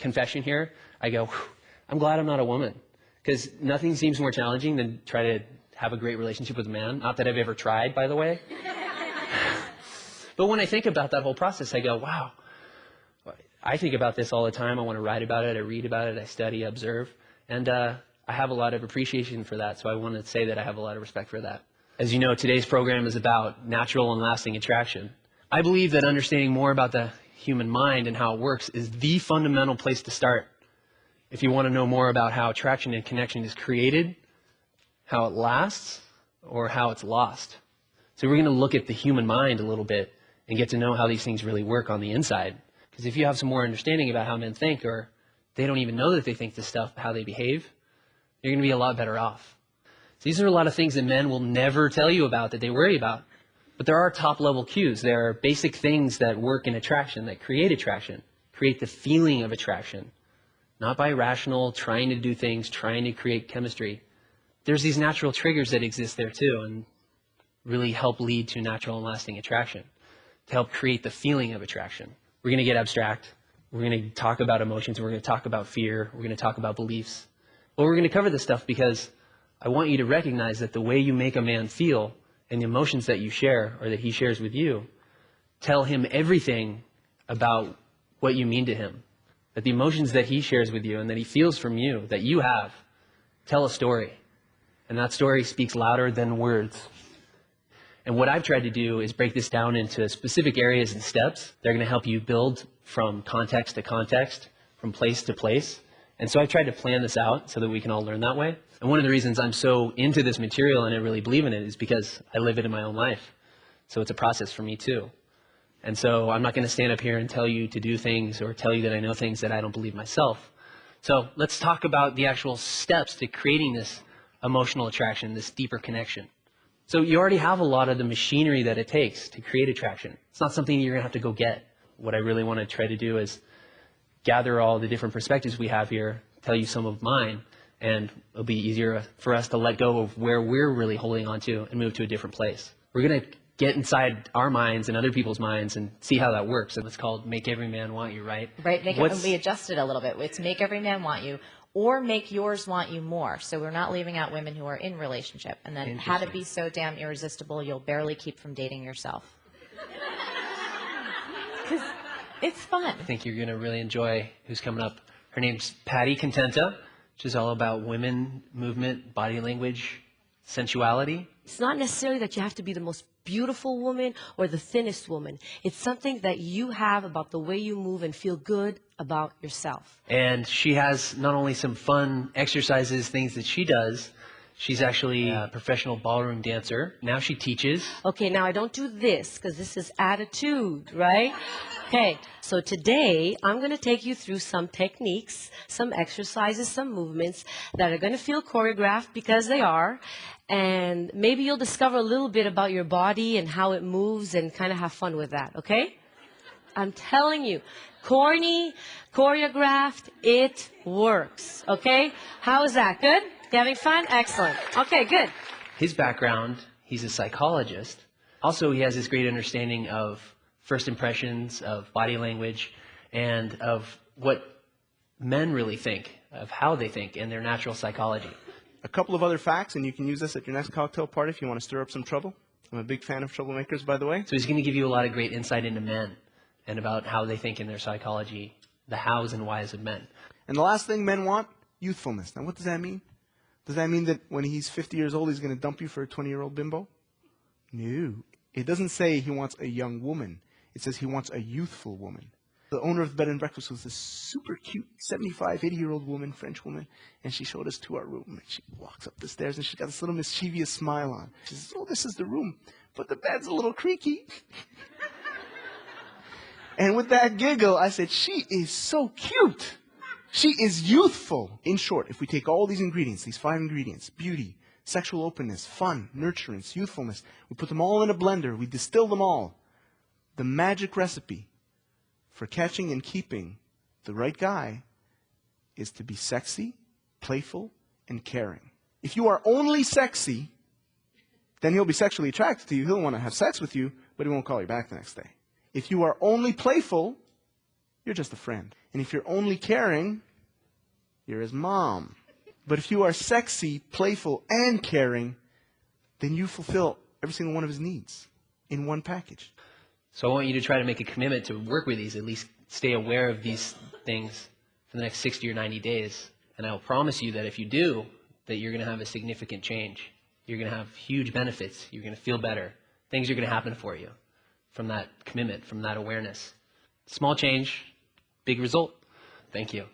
confession here. I go, I'm glad I'm not a woman, because nothing seems more challenging than try to have a great relationship with a man. Not that I've ever tried, by the way. But when I think about that whole process, I go, wow, I think about this all the time. I want to write about it. I read about it. I study, observe. And I have a lot of appreciation for that. So I want to say that I have a lot of respect for that. As you know, today's program is about natural and lasting attraction. I believe that understanding more about the human mind and how it works is the fundamental place to start. If you want to know more about how attraction and connection is created, how it lasts, or how it's lost. So we're going to look at the human mind a little bit and get to know how these things really work on the inside. Because if you have some more understanding about how men think, or they don't even know that they think this stuff, how they behave, you're going to be a lot better off. So these are a lot of things that men will never tell you about, that they worry about. But there are top-level cues. There are basic things that work in attraction, that create the feeling of attraction. Not by rational, trying to do things, trying to create chemistry. There's these natural triggers that exist there too, and really help lead to natural and lasting attraction, to help create the feeling of attraction. We're going to get abstract. We're going to talk about emotions. We're going to talk about fear. We're going to talk about beliefs. But we're going to cover this stuff because I want you to recognize that the way you make a man feel and the emotions that you share, or that he shares with you, tell him everything about what you mean to him. That the emotions that he shares with you and that he feels from you, that you have, tell a story. And that story speaks louder than words. And what I've tried to do is break this down into specific areas and steps that are going to help you build from context to context, from place to place. And so I've tried to plan this out so that we can all learn that way. And one of the reasons I'm so into this material and I really believe in it is because I live it in my own life. So it's a process for me too. And so I'm not going to stand up here and tell you to do things or tell you that I know things that I don't believe myself. So let's talk about the actual steps to creating this emotional attraction, this deeper connection. So you already have a lot of the machinery that it takes to create attraction. It's not something you're going to have to go get. What I really want to try to do is gather all the different perspectives we have here, tell you some of mine, and it'll be easier for us to let go of where we're really holding on to and move to a different place. We're going to get inside our minds and other people's minds and see how that works. And it's called Make Every Man Want You, right? Right. We adjusted a little bit. It's Make Every Man Want You, or Make Yours Want You More. So we're not leaving out women who are in relationship. And then How to Be So Damn Irresistible You'll Barely Keep From Dating Yourself. Because it's fun. I think you're going to really enjoy who's coming up. Her name's Patty Contenta, which is all about women, movement, body language, sensuality. It's not necessarily that you have to be the most beautiful woman or the thinnest woman. It's something that you have about the way you move and feel good about yourself. And she has not only some fun exercises, things that she does, she's actually a professional ballroom dancer. Now she teaches. Okay, now I don't do this because this is attitude, right? Okay, so today I'm going to take you through some techniques, some exercises, some movements that are going to feel choreographed because they are. And maybe you'll discover a little bit about your body and how it moves and kind of have fun with that, okay? I'm telling you, corny, choreographed, it works, okay? How is that? Good? You having fun? Excellent. Okay, good. His background, he's a psychologist. Also, he has this great understanding of first impressions, of body language, and of what men really think, of how they think, and their natural psychology. A couple of other facts, and you can use this at your next cocktail party if you want to stir up some trouble. I'm a big fan of troublemakers, by the way. So he's going to give you a lot of great insight into men and about how they think in their psychology, the hows and whys of men. And the last thing men want, youthfulness. Now, what does that mean? Does that mean that when he's 50 years old, he's going to dump you for a 20-year-old bimbo? No. It doesn't say he wants a young woman. It says he wants a youthful woman. The owner of the bed and breakfast was this super cute 75, 80-year-old woman, French woman, and she showed us to our room. And she walks up the stairs, and she's got this little mischievous smile on. She says, oh, this is the room, but the bed's a little creaky. And with that giggle, I said, she is so cute. She is youthful. In short, if we take all these ingredients, these 5 ingredients, beauty, sexual openness, fun, nurturance, youthfulness, we put them all in a blender, we distill them all. The magic recipe for catching and keeping the right guy is to be sexy, playful, and caring. If you are only sexy, then he'll be sexually attracted to you. He'll want to have sex with you, but he won't call you back the next day. If you are only playful, you're just a friend. And if you're only caring, you're his mom. But if you are sexy, playful, and caring, then you fulfill every single one of his needs in one package. So I want you to try to make a commitment to work with these, at least stay aware of these things for the next 60 or 90 days. And I will promise you that if you do, that you're going to have a significant change. You're going to have huge benefits. You're going to feel better. Things are going to happen for you from that commitment, from that awareness. Small change, big result. Thank you.